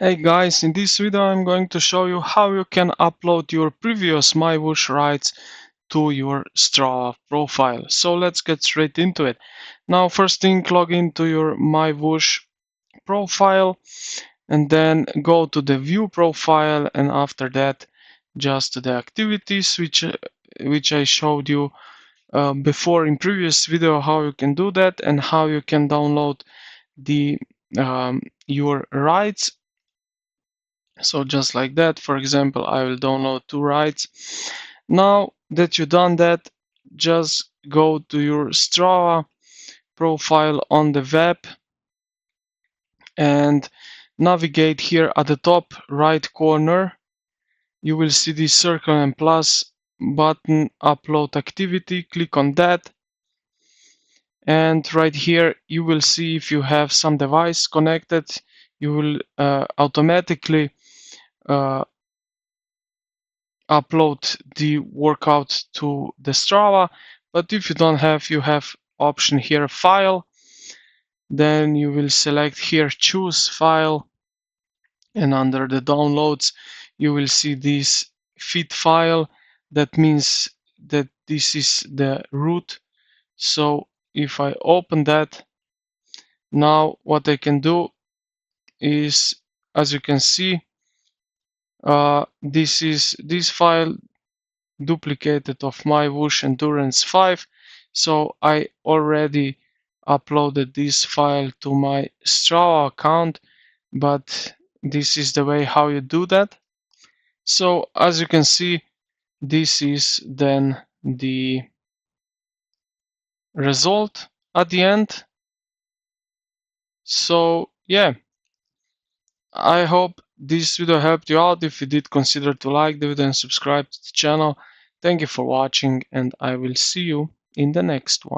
Hey guys, in this video I'm going to show you how you can upload your previous MyWhoosh rides to your Strava profile. So let's get straight into it. Now first thing, log into your MyWhoosh profile and then go to the view profile, and after that just to the activities which I showed you before in previous video, how you can do that and how you can download the your rides. So just like that, for example, I will download 2 rides. Now that you've done that, just go to your Strava profile on the web and navigate here at the top right corner. You will see this circle and plus button, upload activity. Click on that, and right here you will see if you have some device connected. You will automatically upload the workout to the Strava. But if you don't have, you have option here file, then you will select here choose file, and under the downloads you will see this fit file. That means that this is the root. So if I open that, now what I can do is, as you can see, this file duplicated of MyWhoosh Endurance 5. So I already uploaded this file to my Strava account, but this is the way how you do that. So as you can see, this is then the result at the end. So yeah, I hope this video helped you out. If you did, consider to like the video and subscribe to the channel. Thank you for watching, and I will see you in the next one.